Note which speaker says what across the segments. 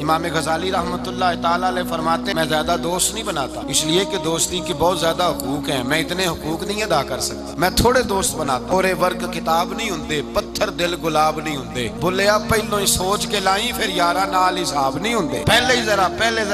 Speaker 1: امام غزالی رحمۃ اللہ تعالی علیہ فرماتے ہیں میں زیادہ دوست نہیں بناتا، اس لیے کہ دوستی کے بہت زیادہ حقوق ہیں، میں اتنے حقوق نہیں ادا کر سکتا، میں تھوڑے دوست بناتا۔ اور ورک کتاب نہیں ہوندے، پتھر دل گلاب نہیں ہوندے، بولیا پہلو ہی سوچ کے لائیں پھر یارا نال حساب نہیں ہوندے، پہلے ذرا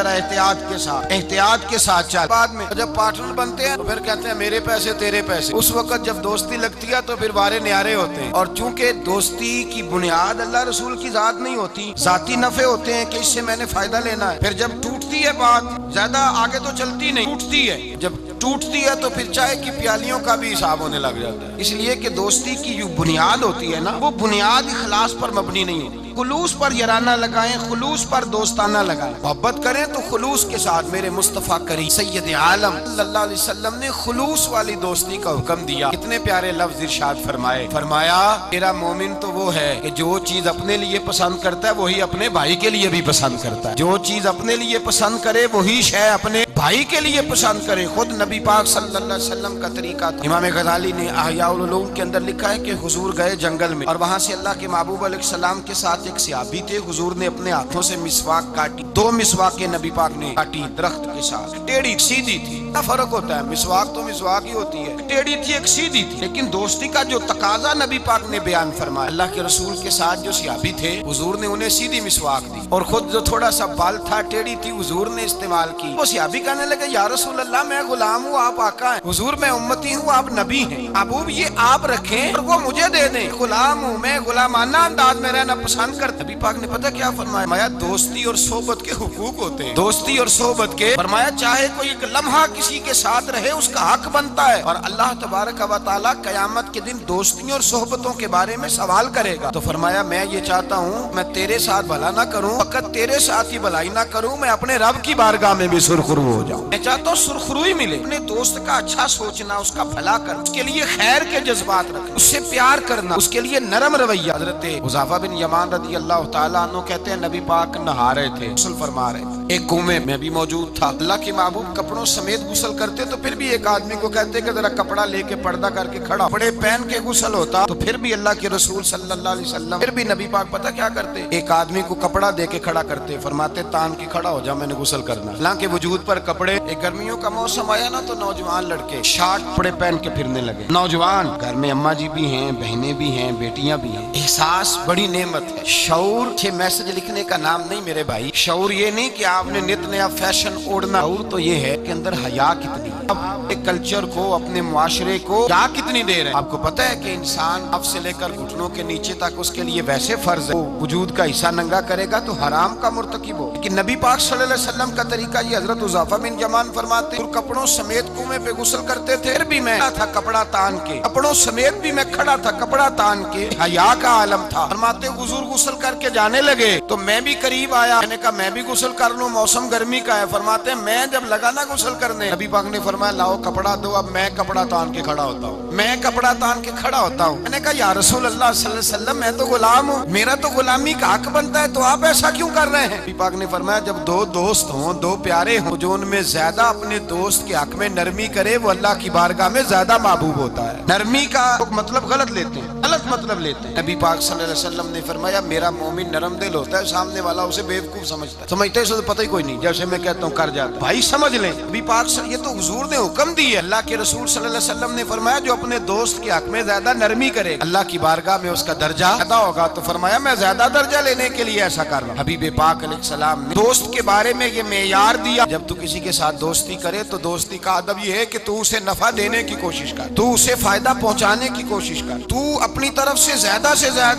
Speaker 1: احتیاط کے ساتھ چل، بعد میں جب پارٹنر بنتے ہیں تو پھر کہتے ہیں میرے پیسے تیرے پیسے، اس وقت جب دوستی لگتی ہے تو پھر وارے نیارے ہوتے ہیں۔ اور چونکہ دوستی کی بنیاد اللہ رسول کی ذات نہیں ہوتی، ذاتی نفع ہوتے ہیں کہ اس سے میں نے فائدہ لینا ہے، پھر جب ٹوٹتی ہے بات زیادہ آگے تو چلتی نہیں، ٹوٹتی ہے، جب ٹوٹتی ہے تو پھر چائے کی پیالیوں کا بھی حساب ہونے لگ جاتا ہے۔ اس لیے کہ دوستی کی جو بنیاد ہوتی ہے نا، وہ بنیاد اخلاص پر مبنی نہیں ہوتی، خلوص پر یارانہ لگائیں، خلوص پر دوستانہ لگائیں، محبت کریں تو خلوص کے ساتھ۔ میرے مصطفیٰ کریم سید عالم صلی اللہ علیہ وسلم نے خلوص والی دوستی کا حکم دیا، کتنے پیارے لفظ ارشاد فرمایا میرا مومن تو وہ ہے کہ جو چیز اپنے لیے پسند کرتا ہے وہی اپنے بھائی کے لیے بھی پسند کرتا ہے، جو چیز اپنے لیے پسند کرے وہی شے اپنے بھائی کے لیے پسند کرے۔ خود نبی پاک صلی اللہ علیہ وسلم کا طریقہ تھا۔ امام غزالی نے احیاء العلوم کے اندر لکھا ہے کہ حضور گئے جنگل میں اور وہاں سے اللہ کے محبوب علیہ السلام کے ساتھ ایک صحابی تھے، حضور نے اپنے ہاتھوں سے مسواک کاٹی، 2 مسواکیں نبی پاک نے کاٹی درخت کے ساتھ، ٹیڑھی سیدھی تھی، کیا فرق ہوتا ہے، مسواک تو مسواک ہی ہوتی ہے، ٹیڑھی تھی ایک سیدھی تھی، لیکن دوستی کا جو تقاضا نبی پاک نے بیان فرمایا، اللہ کے رسول کے ساتھ جو صحابی تھے حضور نے انہیں سیدھی مسواک دی، اور خود جو تھوڑا سا بال تھا ٹیڑھی تھی حضور نے استعمال کی۔ وہ صحابی کہنے لگے یا رسول اللہ میں غلام ہوں آپ آقا ہیں، حضور میں امتی ہوں آپ نبی ہیں، محبوب یہ آپ رکھیں اور وہ مجھے دے دیں، غلام ہوں میں، غلامانہ انداز میں رہنا پسند کرتا۔ نبی پاک نے پتہ کیا فرمایا، دوستی اور صحبت کے حقوق ہوتے ہیں، دوستی اور صحبت کے، فرمایا چاہے کوئی ایک لمحہ کسی کے ساتھ رہے اس کا حق بنتا ہے، اور اللہ تبارک و تعالی قیامت کے دن دوستیوں اور صحبتوں کے بارے میں سوال کرے گا۔ تو فرمایا میں یہ چاہتا ہوں میں تیرے ساتھ بھلا نہ کروں، فقط تیرے ساتھ ہی بھلائی نہ کروں، میں اپنے رب کی بارگاہ میں بھی سرخرو ہو جاؤں، میں چاہتا ہوں سرخروئی ملے، اپنے دوست کا اچھا سوچنا، اس کا بھلا کرنا، اس کے لیے خیر کے جذبات رکھنا، اس سے پیار کرنا، اس کے لیے نرم رویہ۔ حضرت حذیفہ بن یمان رضی اللہ تعالیٰ عنہ کہتے ہیں نبی پاک نہا رہے تھے، غسل فرما رہے تھے، ایک کنویں میں بھی موجود تھا، اللہ کے محبوب کپڑوں سمیت غسل کرتے تو پھر بھی ایک آدمی کو کہتے کہ ذرا کپڑا لے کے پردہ کر کے کھڑا، کپڑے پہن کے غسل ہوتا تو پھر بھی اللہ کے رسول صلی اللہ علیہ وسلم پھر بھی نبی پاک پتہ کیا کرتے، ایک آدمی کو کپڑا دے کے کھڑا کرتے، فرماتے تان کے کھڑا ہو جا میں نے غسل کرنا۔ حالانکہ وجود پر کپڑے، ایک گرمیوں کا موسم آیا نا تو نوجوان لڑکے شارٹ کپڑے پہن کے پھرنے لگے، نوجوان گھر میں اماں جی بھی ہیں، بہنیں بھی ہیں، بیٹیاں بھی ہیں۔ احساس بڑی نعمت ہے، شعور چھ میسج لکھنے کا نام نہیں میرے بھائی، شعور یہ نہیں کہ آپ نے نت نیا فیشن اوڑھنا، شعور تو یہ ہے کہ اندر حیا کتنی ہے، اب ایک کلچر کو اپنے معاشرے کو کیا کتنی دے رہے ہیں۔ آپ کو پتہ ہے کہ انسان اب سے لے کر گھٹنوں کے نیچے تک اس کے لیے ویسے فرض ہے، وجود کا حصہ ننگا کرے گا تو حرام کا مرتکب ہو، لیکن نبی پاک صلی اللہ علیہ وسلم کا طریقہ یہ، حضرت حذیفہ بن یمان فرماتے اور کپڑوں سمیت کنویں پہ غسل کرتے تھے، پھر بھی میں تھا کپڑا تان کے، کپڑوں سمیت بھی میں کھڑا تھا کپڑا تان کے، حیا کا عالم تھا۔ فرماتے حضور غسل کر کے جانے لگے تو میں بھی قریب آیا، میں نے کہا میں بھی غسل کر لوں، موسم گرمی کا ہے۔ فرماتے میں جب لگا نا غسل کرنے، نبی پاک نے فرمایا لاؤ کپڑا دو، اب میں کپڑا تان کے کھڑا ہوتا ہوں، میں کپڑا تان کے کھڑا ہوتا ہوں۔ میں نے کہا یا رسول اللہ صلی اللہ علیہ وسلم میں تو غلام ہوں، میرا تو غلامی کا حق بنتا ہے، تو آپ ایسا کیوں کر رہے ہیں؟ نبی پاک نے فرمایا جب 2 دوست ہوں، 2 پیارے ہوں، جو ان میں زیادہ اپنے دوست کے حق میں نرمی کرے وہ اللہ کی بارگاہ میں زیادہ محبوب ہوتا ہے۔ نرمی کا مطلب غلط لیتے ہیں، غلط مطلب لیتے ہیں۔ نبی پاک صلی اللہ علیہ وسلم نے فرمایا میرا مومن نرم دل ہوتا ہے، سامنے والا اسے بیوقوف سمجھتا ہے، سمجھتے اسے تو پتہ ہی کوئی نہیں، جیسے میں کہتا ہوں کر جاتا بھائی سمجھ لیں۔ نبی پاک یہ تو حضور نے حکم دی ہے، اللہ کے رسول صلی اللہ علیہ وسلم نے فرمایا جو اپنے دوست کے حق میں زیادہ نرمی کرے اللہ کی بارگاہ میں اس کا درجہ ادا ہوگا۔ تو فرمایا میں زیادہ درجہ لینے کے لیے ایسا کر رہا ہوں۔ حبیب پاک علیہ السلام نے دوست کے بارے میں یہ معیار دیا، جب تو کسی کے ساتھ دوستی کرے تو دوستی کا ادب یہ ہے کہ تو اسے نفع دینے کی کوشش کر، تو اسے فائدہ پہنچانے کی کوشش کر، تو اپنی طرف سے زیادہ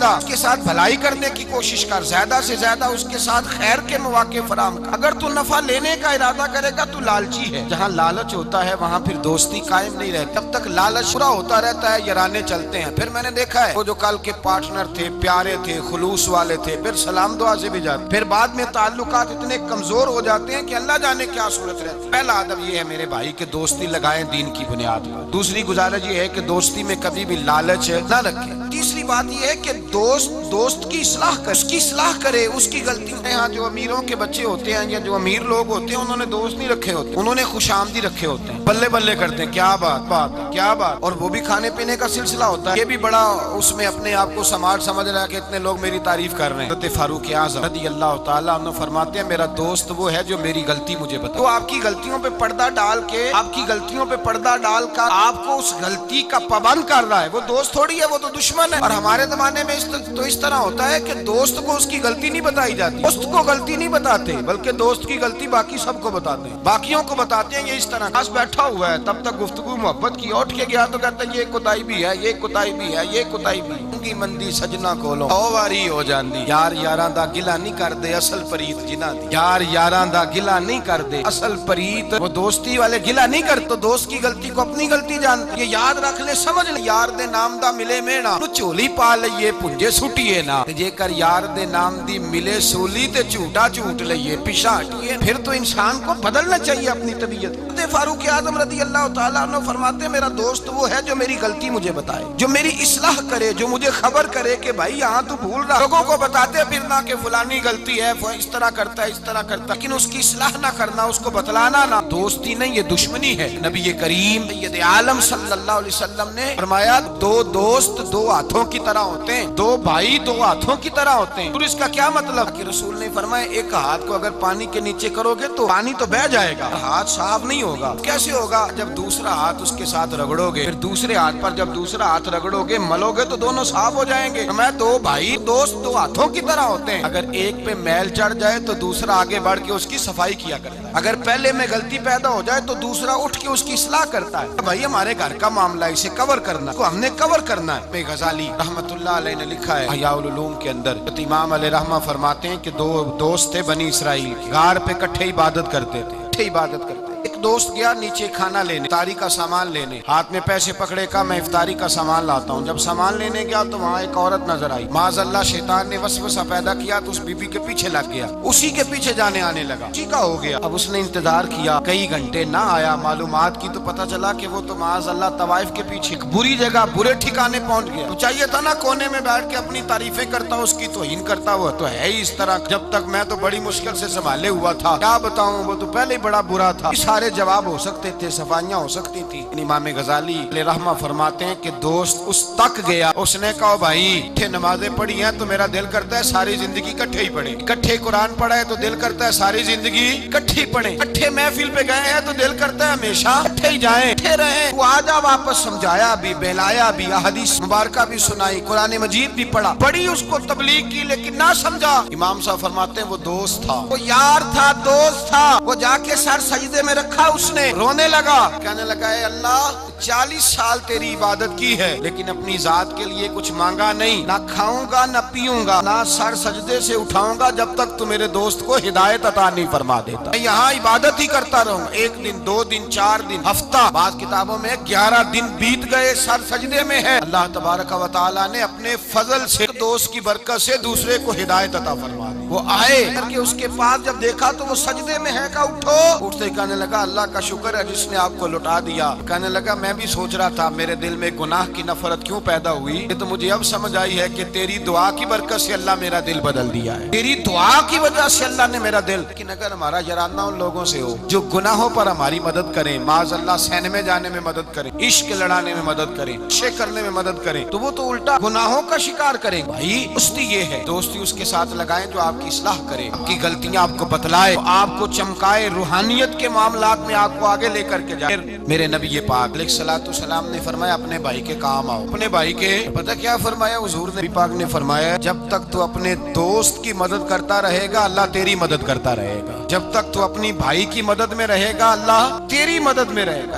Speaker 1: اس کے ساتھ بھلائی کرنے کی کوشش کر، زیادہ سے زیادہ اس کے ساتھ خیر کے مواقع فراہم کر۔ اگر تو نفع لینے کا ارادہ کرے گا تو لالچی ہے، جہاں لالچ ہوتا ہے وہاں پھر دوستی قائم نہیں رہتی، تب تک لالچ پورا ہوتا رہتا ہے، یارانے چلتے ہیں۔ پھر میں نے دیکھا ہے وہ جو کل کے پارٹنر تھے، پیارے تھے، خلوص والے تھے، پھر سلام دعا سے بھی جاتے، پھر بعد میں تعلقات اتنے کمزور ہو جاتے ہیں کہ اللہ جانے کیا صورت رہتی۔ پہلا ادب یہ ہے میرے بھائی کہ دوستی لگائیں دین کی بنیاد پر۔ دوسری گزارش یہ ہے کہ دوستی میں کبھی بھی لالچ نہ رکھیں۔ تیسری بات یہ ہے کہ دوست کی اصلاح کرے، اس کی اصلاح کرے، اس کی غلطی۔ یہاں جو امیروں کے بچے ہوتے ہیں یا جو امیر لوگ ہوتے ہیں انہوں نے دوست نہیں رکھے ہوتے، انہوں نے خوش آمدی رکھے ہوتے ہیں، بلے بلے کرتے ہیں، کیا بات کیا بات، اور وہ بھی کھانے پینے کا سلسلہ ہوتا ہے، یہ بھی بڑا اس میں اپنے آپ کو سماج سمجھ رہا ہے کہ اتنے لوگ میری تعریف کر رہے ہیں۔ حضرت فاروق اعظم رضی اللہ تعالیٰ عنہ فرماتے ہیں میرا دوست وہ ہے جو میری غلطی مجھے بتائے، تو آپ کی غلطیوں پہ پردہ ڈال کے، آپ کی غلطیوں پہ پردہ ڈال کر آپ کو اس غلطی کا پابند کر رہا ہے، وہ دوست تھوڑی ہے، وہ تو دشمن ہے۔ اور ہمارے زمانے میں اس طرح ہوتا ہے کہ دوست کو اس کی غلطی نہیں بتائی جاتی، دوست کو غلطی نہیں بتاتے بلکہ دوست کی غلطی باقی سب کو بتاتے ہیں، باقیوں کو بتاتے ہیں۔ یہ اس طرح پاس بیٹھا ہوا ہے، تب تک گفتگو محبت کی، اٹھ کے گیا تو کہتا ہے یہ کوتاہی بھی ہے، یہ کوتاہی بھی ہے، یہ کوتاہی بھی ہے، مندی سجنا کولو او واری ہو جاندی، یار یاراں دا گلا نہیں کر دے اصل پریت جنہاں دی، یار یاراں دا گلا نہیں کر دے اصل پریت، وہ دوستی والے گلا نہیں کر، تو دوست کی غلطی کو اپنی غلطی جانتے، یہ یاد رکھ لے، سمجھ لے، یار دے نام دا ملے مینا نو چولی پا لئیے پنجے سٹیے نا، جے کر یار دے نام دی ملے سولی تے جھوٹا جھوٹ لئیے پیشا ہٹیے، پھر تو انسان کو بدلنا چاہیے اپنی طبیعت۔ فاروق اعظم رضی اللہ تعالیٰ عنہ فرماتے ہیں میرا دوست وہ ہے جو میری غلطی مجھے بتائے، جو میری اصلاح کرے، جو مجھے خبر کرے کہ بھائی یہاں تو بھول رہا، لوگوں کو بتاتے پھرنا کہ فلانی غلطی ہے، اس طرح کرتا ہے، اس طرح کرتا ہے، لیکن اس کی اصلاح نہ کرنا، اس کو بتلانا نہ، دوستی نہیں یہ دشمنی ہے۔ نبی کریم سید عالم صلی اللہ علیہ وسلم نے فرمایا دو دوست دو ہاتھوں کی طرح ہوتے ہیں، دو بھائی دو ہاتھوں کی طرح ہوتے ہیں۔ اور اس کا کیا مطلب کہ رسول نے فرمایا ایک ہاتھ کو اگر پانی کے نیچے کرو گے تو پانی تو بہہ جائے گا، ہاتھ صاف نہیں ہوگا۔ کیسے ہوگا؟ جب دوسرا ہاتھ اس کے ساتھ رگڑو گے، پھر دوسرے ہاتھ پر جب دوسرا ہاتھ رگڑو گے ملو گے تو دونوں صاف ہو جائیں گے۔ میں دو بھائی دوست دو ہاتھوں کی طرح ہوتے ہیں، اگر ایک پہ میل چڑھ جائے تو دوسرا آگے بڑھ کے اس کی صفائی کیا کرتا ہے، اگر پہلے میں غلطی پیدا ہو جائے تو دوسرا اٹھ کے اس کی اصلاح کرتا ہے۔ بھائی ہمارے گھر کا معاملہ ہے، اسے کور کرنا کو ہم نے کور کرنا ہے۔ غزالی رحمت اللہ علیہ نے لکھا ہے احیاء العلوم کے اندر، امام علیہ رحمہ فرماتے ہیں کہ دو دوست تھے بنی اسرائیل کے، غار پہ کٹھے عبادت کرتے تھے، کٹھے عبادت کرتے۔ ایک دوست گیا نیچے کھانا لینے، افطاری کا سامان لینے، ہاتھ میں پیسے پکڑے کا میں افطاری کا سامان لاتا ہوں۔ جب سامان لینے گیا تو وہاں ایک عورت نظر آئی، معاذ اللہ شیطان نے وسوسہ پیدا کیا تو اس بی بی کے پیچھے لگ گیا، اسی کے پیچھے جانے آنے لگا، اسی کا ہو گیا۔ اب اس نے انتظار کیا، کئی گھنٹے نہ آیا، معلومات کی تو پتہ چلا کہ وہ تو معاذ اللہ طوائف کے پیچھے ایک بری جگہ برے ٹھکانے پہنچ گیا۔ تو چاہیے تھا نا کونے میں بیٹھ کے اپنی تعریفیں کرتا، اس کی توہین کرتا، وہ تو ہے ہی اس طرح، جب تک میں تو بڑی مشکل سے سنبھالے ہوا تھا، کیا بتاؤں وہ تو پہلے ہی بڑا برا تھا، سارے جواب ہو سکتے تھے، صفائیاں ہو سکتی تھی۔ امام غزالی علیہ رحمہ فرماتے ہیں کہ دوست اس تک گیا، اس نے کہا بھائی اٹھے نمازیں پڑھی ہیں تو میرا دل کرتا ہے ساری زندگی کٹھے ہی پڑھیں، کٹھے قرآن پڑھا ہے تو دل کرتا ہے ساری زندگی کٹھے پڑھیں، کٹھے محفل پہ گئے ہیں تو دل کرتا ہے ہمیشہ کٹھے ہی جائیں، کٹھے رہیں۔ تو آجا واپس سمجھایا بھی، بہلایا بھی، احادیث مبارکہ بھی سنائی، قرآن مجید بھی پڑھا، پڑھی اس کو تبلیغ کی، لیکن نہ سمجھا۔ امام صاحب فرماتے ہیں وہ دوست تھا، وہ یار تھا، دوست تھا، وہ جا کے سر سجدے میں رکھا، اس نے رونے لگا، کہنے لگا اے اللہ 40 سال تیری عبادت کی ہے لیکن اپنی ذات کے لیے کچھ مانگا نہیں، نہ کھاؤں گا نہ پیوں گا نہ سر سجدے سے اٹھاؤں گا جب تک تو میرے دوست کو ہدایت عطا نہیں فرما دیتا، میں یہاں عبادت ہی کرتا رہوں، 1 دن 2 دن 4 دن ہفتہ، بعض کتابوں میں 11 دن بیت گئے سر سجدے میں ہے، اللہ تبارک و تعالی نے اپنے فضل سے دوست کی برکت سے دوسرے کو ہدایت عطا فرما دی۔ وہ آئے کر کے اس کے پاس جب دیکھا تو وہ سجدے میں ہے، کہا اٹھو، اٹھتے کہنے لگا اللہ کا شکر ہے جس نے آپ کو لٹا دیا۔ کہنے لگا میں بھی سوچ رہا تھا میرے دل میں گناہ کی نفرت کیوں پیدا ہوئی، یہ تو مجھے اب سمجھ آئی ہے کہ تیری دعا کی برکت سے اللہ میرا دل بدل دیا ہے، تیری دعا کی وجہ سے اللہ نے میرا دل۔ لیکن اگر ہمارا یارانہ ان لوگوں سے ہو جو گناہوں پر ہماری مدد کریں، معاذ اللہ سینمے جانے میں مدد کریں، عشق لڑانے میں مدد کریں، نشے کرنے میں مدد کریں، تو وہ تو الٹا گناہوں کا شکار کریں۔ بھائی دوستی یہ ہے، دوستی اس کے ساتھ لگائیں جو آپ کی اصلاح کرے، آپ کی غلطیاں آپ کو بتلائے، آپ کو چمکائے، روحانیت کے معاملات میں آپ کو آگے لے کر کے جائے۔ میرے نبی پاک علیہ الصلوۃ والسلام نے فرمایا اپنے بھائی کے کام آؤ، اپنے بھائی کے، پتہ کیا فرمایا حضور نبی پاک نے فرمایا جب تک تو اپنے دوست کی مدد کرتا رہے گا اللہ تیری مدد کرتا رہے گا، جب تک تو اپنی بھائی کی مدد میں رہے گا اللہ تیری مدد میں رہے گا۔